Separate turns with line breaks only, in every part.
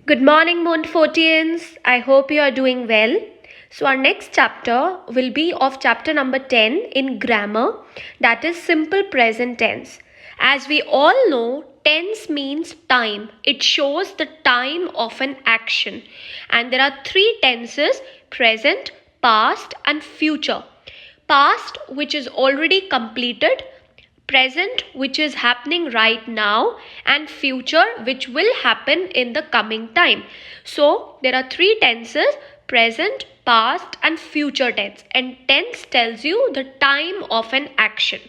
Good morning, Montfortians. I hope you are doing well. So, our next chapter will be of chapter number 10 in grammar, that is simple present tense. As we all know, tense means time. It shows the time of an action. And there are three tenses: present, past, and future. Past, which is already completed, present, which is happening right now, and future, which will happen in the coming time. So there are three tenses: present, past, and future tense. And tense tells you the time of an action.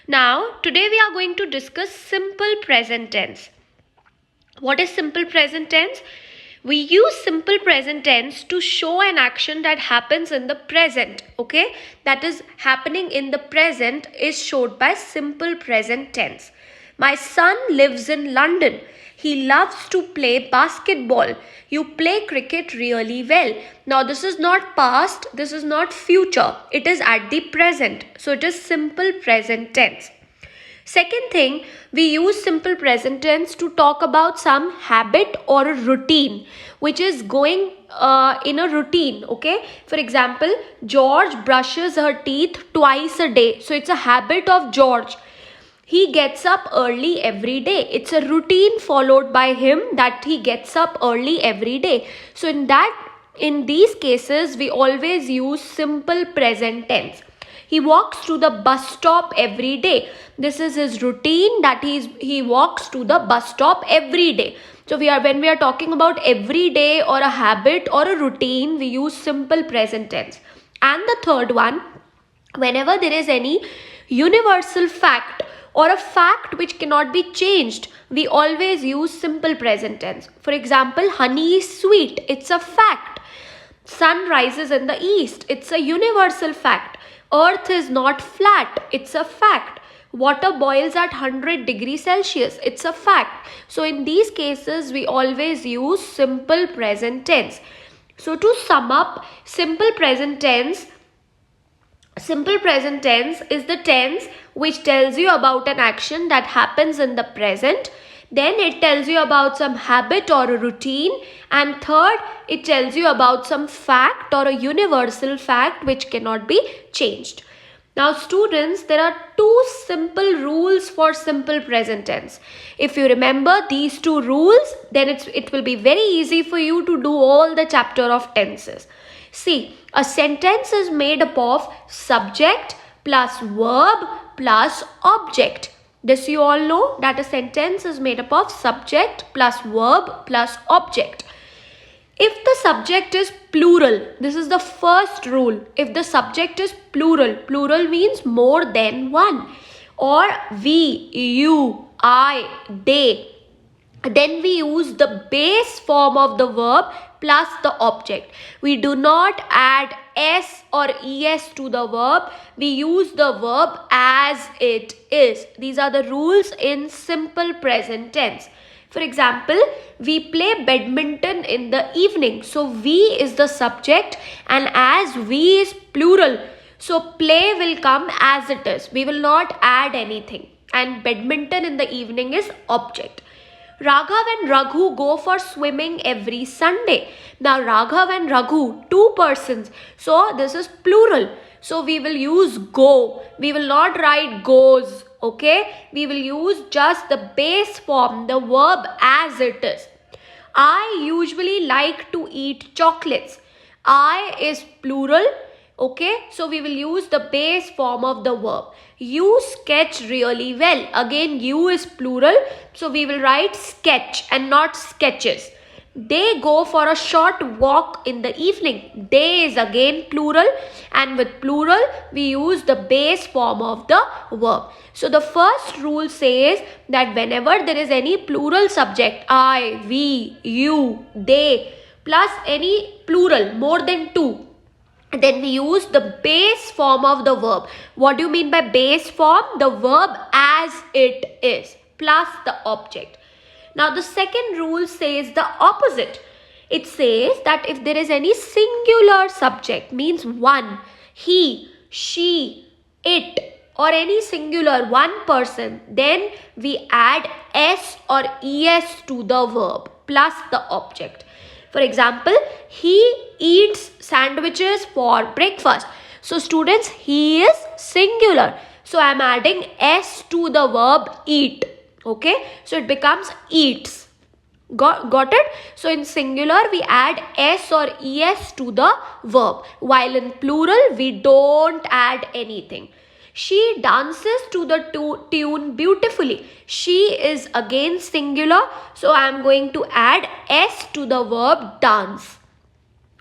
Now today we are going to discuss simple present tense. What is simple present tense? We use simple present tense to show an action that happens in the present. Okay, that is happening in the present is showed by simple present tense. My son lives in London. He loves to play basketball. You play cricket really well. Now this is not past, this is not future. It is at the present. So it is simple present tense. Second thing, we use simple present tense to talk about some habit or a routine which is going in a routine. Okay, for example, George brushes her teeth twice a day. So it's a habit of George. He gets up early every day. It's a routine followed by him that he gets up early every day. So in these cases, we always use simple present tense. He walks to the bus stop every day. This is his routine that he walks to the bus stop every day. So when we are talking about every day or a habit or a routine, we use simple present tense. And the third one, whenever there is any universal fact or a fact which cannot be changed, we always use simple present tense. For example, honey is sweet. It's a fact. Sun rises in the east. It's a universal fact. Earth is not flat. It's a fact. Water boils at 100 degrees Celsius. It's a fact. So in these cases, we always use simple present tense. So to sum up, simple present tense is the tense which tells you about an action that happens in the present. Then it tells you about some habit or a routine. And third, it tells you about some fact or a universal fact which cannot be changed. Now students, there are two simple rules for simple present tense. If you remember these two rules, then it will be very easy for you to do all the chapter of tenses. See, a sentence is made up of subject plus verb plus object. This you all know that a sentence is made up of subject plus verb plus object. If the subject is plural, this is the first rule. If the subject is plural, plural means more than one, or we, you, I, they, then we use the base form of the verb plus the object. We do not add s or es to the verb. We use the verb as it is. These are the rules in simple present tense. For example, we play badminton in the evening. So we is the subject, and as we is plural, so play will come as it is. We will not add anything. And badminton in the evening is object. Raghav and Raghu go for swimming every Sunday. Now Raghav and Raghu, two persons. So this is plural. So we will use go. We will not write goes. Okay. We will use just the base form, the verb as it is. I usually like to eat chocolates. I is plural. Okay, so we will use the base form of the verb. You sketch really well. Again, you is plural, so we will write sketch and not sketches. They go for a short walk in the evening. They is again plural, and with plural we use the base form of the verb. So the first rule says that whenever there is any plural subject, I, we, you, they, plus any plural more than two, then we use the base form of the verb. What do you mean by base form? The verb as it is plus the object. Now the second rule says the opposite. It says that if there is any singular subject, means one, he, she, it, or any singular one person, then we add s or es to the verb. plus the object. For example, he eats sandwiches for breakfast. So students, he is singular. So I am adding s to the verb eat. Okay, so it becomes eats. Got it? So in singular we add s or es to the verb, while in plural we don't add anything. She dances to the tune beautifully. She is again singular, so I am going to add s to the verb dance.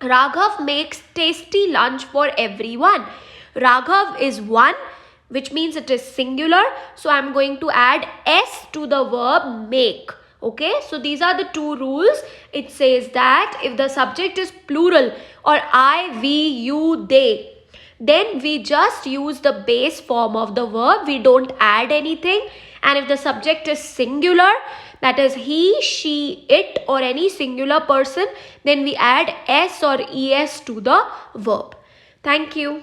Raghav makes tasty lunch for everyone. Raghav is one, which means it is singular, so I am going to add s to the verb make. Okay, so these are the two rules. It says that if the subject is plural or I, we, you, they, then we just use the base form of the verb. We don't add anything. And if the subject is singular, that is he, she, it, or any singular person, then we add s or es to the verb. Thank you.